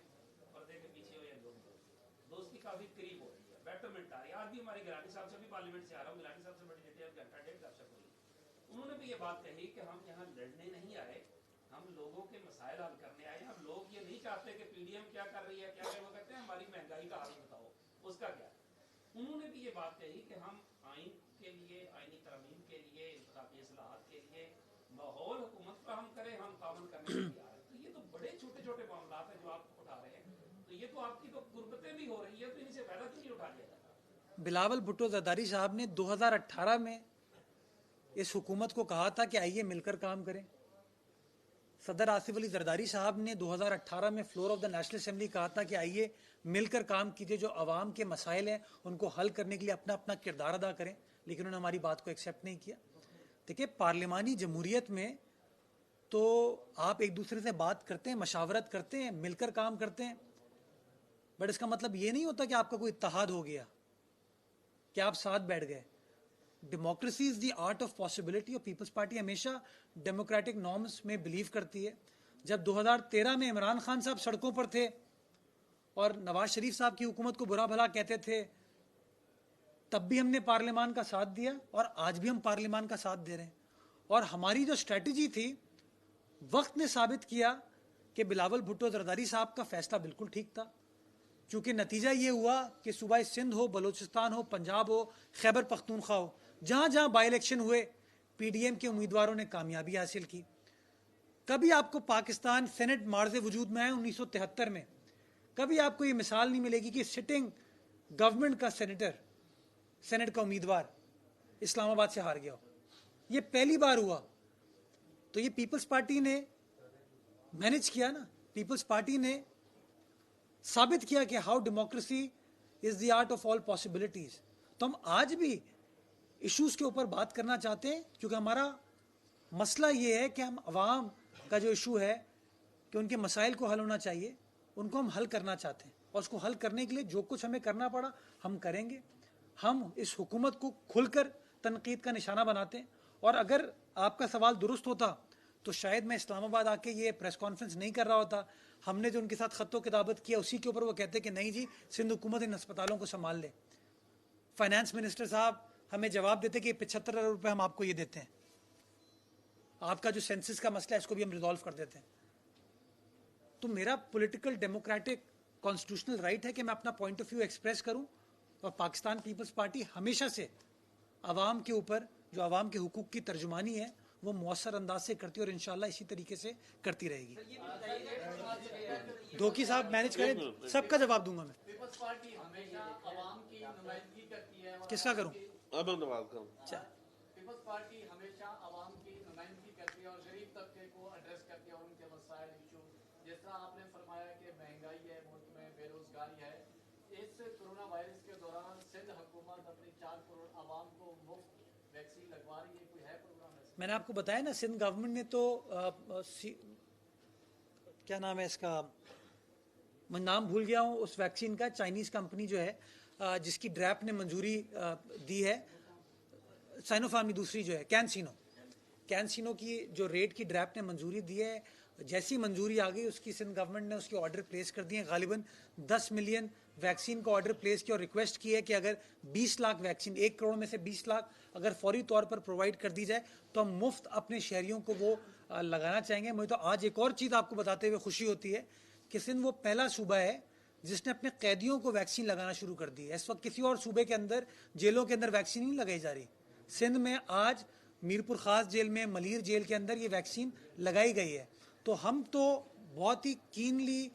पर्दे के पीछे हो या दोस्ती काफी करीब हो रही है, बेटरमेंट आ रही है। आज भी हमारे गिलानी साहब से भी पार्लियामेंट से आ रहा हूँ, गिलानी साहब से बड़ी डिटेल घंटा डेढ़ दर्शक हुई, उन्होंने भी ये बात कही कि हम यहाँ लड़ने नहीं आए, हम लोगों के मसाइल हल करने आए। हम लोग ये नहीं चाहते कि PDM क्या कर रही है, क्या वो कहते हैं हमारी महंगाई का हाल बताओ, उसका क्या। उन्होंने भी ये बात कही कि हम आइन के लिए, आइनी तरमीम के लिए, इंतखाबी इस्लाहात के लिए माहौल हुकूमत फराहम करे, हम तावन करने के लिए आए। तो ये तो बड़े छोटे छोटे मामला है जो आप उठा रहे हैं, तो ये तो आपकी तो गुर्बतें भी हो रही है, तो इनसे फायदा क्यों नहीं उठा लिया जाता? बिलावल भुट्टो जरदारी साहब ने 2018 में इस हुकूमत को कहा था कि आइए मिलकर काम करें। सदर आसिफ अली जरदारी साहब ने 2018 में floor of the national assembly कहा था कि आइए मिलकर काम कीजिए, जो अवाम के मसाइल हैं उनको हल करने के लिए अपना अपना किरदार अदा करें। लेकिन उन्होंने हमारी बात को एक्सेप्ट नहीं किया। देखिए, पार्लिमानी जमहूरियत में तो आप एक दूसरे से बात करते हैं, मशावरत करते हैं, मिलकर काम करते हैं, बट इसका मतलब ये नहीं होता कि आपका कोई इत्तेहाद हो गया, कि आप साथ बैठ गए। Democracy is the art of possibility और पीपल्स पार्टी हमेशा डेमोक्रेटिक नॉर्म्स में बिलीव करती है। जब 2013 में इमरान खान साहब सड़कों पर थे और नवाज शरीफ साहब की हुकूमत को बुरा भला कहते थे, तब भी हमने पार्लियामान का साथ दिया और आज भी हम पार्लियामान का साथ दे रहे हैं। और हमारी जो स्ट्रेटजी थी, वक्त ने साबित किया कि बिलावल भुट्टो जरदारी साहब का फैसला बिल्कुल ठीक था, क्योंकि नतीजा ये हुआ कि सूबाई सिंध हो, बलूचिस्तान हो, पंजाब हो, खैबर पख्तूनख्वा हो, जहाँ जहाँ बाई इलेक्शन हुए पीडीएम के उम्मीदवारों ने कामयाबी हासिल की। कभी आपको पाकिस्तान सेनेट मार्ज़े वजूद में आए 1973 में, कभी आपको ये मिसाल नहीं मिलेगी कि सिटिंग गवर्नमेंट का सेनेट का उम्मीदवार इस्लामाबाद से हार गया हो। ये पहली बार हुआ। तो ये पीपल्स पार्टी ने मैनेज किया ना, पीपल्स पार्टी ने साबित किया कि how democracy is the art of all possibilities. तो हम आज भी इश्यूज के ऊपर बात करना चाहते हैं, क्योंकि हमारा मसला ये है कि हम अवाम का जो इशू है कि उनके मसाइल को हल होना चाहिए, उनको हम हल करना चाहते हैं। और उसको हल करने के लिए जो कुछ हमें करना पड़ा हम करेंगे। हम इस हुकूमत को खुलकर तनकीद का निशाना बनाते हैं। और अगर आपका सवाल दुरुस्त होता तो शायद मैं इस्लामाबाद आके ये प्रेस कॉन्फ्रेंस नहीं कर रहा होता। हमने जो उनके साथ खत्तो किताबत किया उसी के ऊपर वो कहते कि नहीं जी, सिंध हुकूमत इन अस्पतालों को संभाल ले। फाइनेंस मिनिस्टर साहब हमें जवाब देते कि 75 अरब रुपये हम आपको ये देते हैं, आपका जो सेंसस का मसला है इसको भी हम रिजॉल्व कर देते हैं। तो मेरा पॉलिटिकल डेमोक्रेटिक कॉन्स्टिट्यूशनल राइट है कि मैं अपना पॉइंट ऑफ व्यू एक्सप्रेस करूं। और पाकिस्तान पीपल्स पार्टी हमेशा से आवाम के ऊपर जो आवाम के हुकूक की तर्जुमानी है वो मौसर अंदाज से करती है और इंशाल्लाह इसी तरीके से करती रहेगी। धोकी साहब मैनेज करें, सबका जवाब दूंगा मैं। पीपल्स पार्टी हमेशा आवाम की नुमाइंदगी करती है। किसका करूं? अब हम नवाज का अच्छा, पीपल्स पार्टी हमेशा आवाम की नुमाइंदगी करती है और गरीब तबके को एड्रेस करती है और उनके मसाइल इशू, जिस तरह आपने फरमाया कि महंगाई है मुल्क में, बेरोजगारी है। इस कोरोना वायरस के दौरान सिंध हुकूमत अपनी 4 करोड़ आवाम को मुफ्त वैक्सीन लगवा रही है, कोई है प्रोग्राम ऐसा? मैंने आपको बताया ना, सिंध गवर्नमेंट ने तो क्या नाम है इसका, मैं नाम भूल गया हूँ उस वैक्सीन का, चाइनीज कंपनी जो है जिसकी ड्रैप ने मंजूरी दी है, साइनोफार्म की दूसरी जो है कैंसिनो की जो रेट की ड्रैप ने मंजूरी दी है। जैसी मंजूरी आ गई उसकी सिंध गवर्नमेंट ने उसके ऑर्डर प्लेस कर दिए। गालिबन 10 मिलियन वैक्सीन का ऑर्डर प्लेस किया और रिक्वेस्ट की है कि अगर 20 लाख वैक्सीन, 1 करोड़ में से 20 लाख अगर फौरी तौर पर प्रोवाइड कर दी जाए तो हम मुफ्त अपने शहरियों को वो लगाना चाहेंगे। मुझे तो आज एक और चीज़ आपको बताते हुए खुशी होती है कि सिंध वो पहला सूबा है जिसने अपने कैदियों को वैक्सीन लगाना शुरू कर दी है। इस वक्त किसी और सूबे के अंदर, जेलों के अंदर वैक्सीन नहीं लगाई जा रही। सिंध में आज मीरपुर खास जेल में, मलीर जेल के अंदर ये वैक्सीन लगाई गई है। तो हम तो बहुत ही कीनली,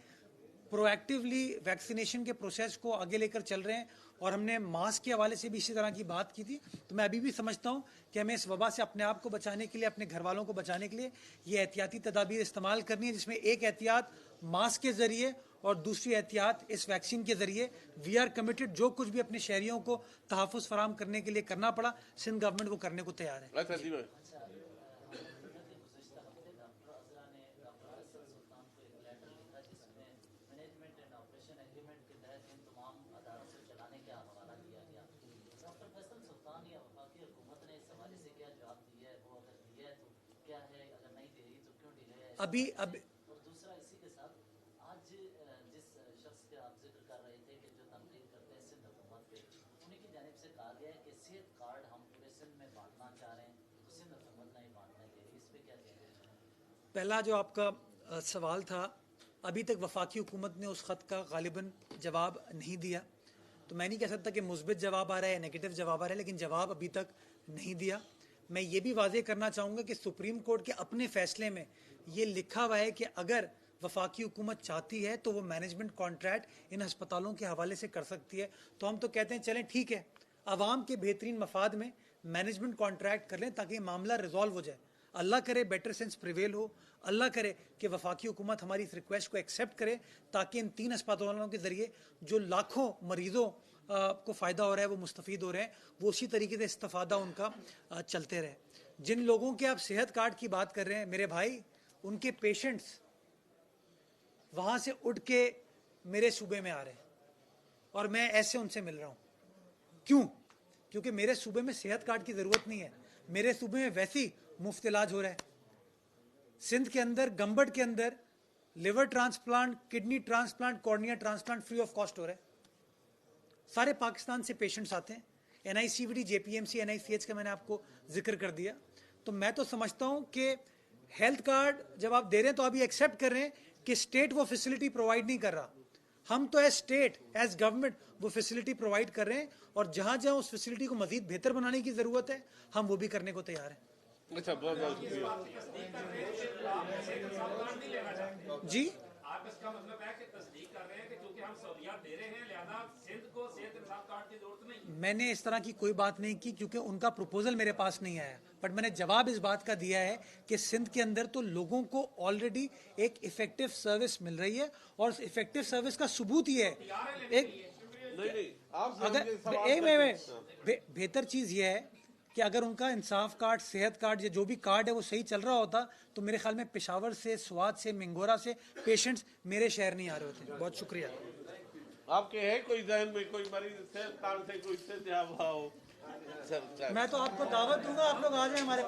प्रोएक्टिवली वैक्सीनेशन के प्रोसेस को आगे लेकर चल रहे हैं। और हमने मास्क के हवाले से भी इसी तरह की बात की थी। तो मैं अभी भी समझता हूँ कि हमें इस वबा से अपने आप को बचाने के लिए, अपने घर वालों को बचाने के लिए ये एहतियाती तदाबीर इस्तेमाल करनी है, जिसमें एक एहतियात मास्क के ज़रिए और दूसरी एहतियात इस वैक्सीन के ज़रिए। वी आर कमिटेड, जो कुछ भी अपने शहरियों को तहफ़्फ़ुज़ फराहम करने के लिए करना पड़ा, सिंध गवर्नमेंट वो करने को तैयार है। अच्छा जी भाई, अभी और दूसरा इसी के साथ आज जिस शख्स का आप जिक्र कर रहे थे कि जो तनकीद करते हैं सिंध हुकूमत पे, उन्हीं की जानिब से कहा गया है कि सेहत कार्ड हम पूरे सिंध में बांटना चाह रहे हैं, तो सिंध हुकूमत नहीं बांटने दे रही, इस पे क्या कहेंगे? पहला जो आपका सवाल था, अभी तक वफाकी हुकूमत ने उस ख़त का गालिबन जवाब नहीं दिया। तो मैं नहीं कह सकता कि मुस्बित जवाब आ रहा है, नेगेटिव जवाब आ रहा है, लेकिन जवाब अभी तक नहीं दिया। मैं ये भी वाज़ेह करना चाहूँगा कि सुप्रीम कोर्ट के अपने फ़ैसले में ये लिखा हुआ है कि अगर वफाकी हुकूमत चाहती है तो वो मैनेजमेंट कॉन्ट्रैक्ट इन अस्पतालों के हवाले से कर सकती है। तो हम तो कहते हैं चलें ठीक है, आवाम के बेहतरीन मफाद में मैनेजमेंट कॉन्ट्रैक्ट कर लें ताकि मामला रिजॉल्व हो जाए। अल्लाह करे बेटर सेंस प्रिवेल हो, अल्लाह करे कि वफाकी हुकूमत हमारी इस रिक्वेस्ट को एक्सेप्ट करे ताकि इन 3 अस्पतालों के ज़रिए जो लाखों मरीज़ों को फ़ायदा हो रहा है, वो मुस्तफ़ीद हो रहे हैं, वो उसी तरीके से इस्तिफ़ादा उनका चलते रहे। जिन लोगों के आप सेहत कार्ड की बात कर रहे हैं मेरे भाई, उनके पेशेंट्स वहाँ से उठ के मेरे सूबे में आ रहे हैं और मैं ऐसे उनसे मिल रहा हूँ। क्यों? क्योंकि मेरे सूबे में सेहत कार्ड की ज़रूरत नहीं है, मेरे सूबे में वैसे ही मुफ्त इलाज हो रहा है। सिंध के अंदर, गंबट के अंदर liver transplant, kidney transplant, cornea transplant free of cost हो रहा है। सारे पाकिस्तान से पेशेंट्स आते हैं। NICVD, JPMC, NICH का मैंने आपको जिक्र कर दिया। तो मैं तो समझता हूं कि हेल्थ कार्ड जब आप दे रहे हैं तो आप ये एक्सेप्ट कर रहे हैं कि स्टेट वो फैसिलिटी प्रोवाइड नहीं कर रहा। हम तो एज स्टेट, एज गवर्नमेंट वो फैसिलिटी प्रोवाइड कर रहे हैं, और जहां जहां उस फैसिलिटी को मजीद बेहतर बनाने की जरूरत है हम वो भी करने को तैयार हैं। अच्छा, बहुत बहुत शुक्रिया। जी, आप इसका मतलब है कि तस्दीक कर रहे हैं कि क्योंकि हम सहूलियात दे रहे हैं लिहाजा सिंध को सेहत इंसाफ कार्ड की जरूरत नहीं। मैंने इस तरह की कोई बात नहीं की क्योंकि उनका प्रपोजल मेरे पास नहीं आया, बट मैंने जवाब इस बात का दिया है कि सिंध के अंदर तो लोगों को ऑलरेडी एक इफेक्टिव सर्विस मिल रही है, और उस इफेक्टिव सर्विस का सबूत ये है। नहीं, आप अगर बेहतर चीज ये है कि अगर उनका इंसाफ कार्ड, सेहत कार्ड या जो भी कार्ड है वो सही चल रहा होता तो मेरे ख्याल में पेशावर से, स्वात से, मिंगोरा से पेशेंट्स मेरे शहर नहीं आ रहे होते। बहुत शुक्रिया। आपके है कोई जहन में कोई मरीज से कोई से हो? मैं तो आपको दावत दूंगा, आप लोग आ जाए हमारे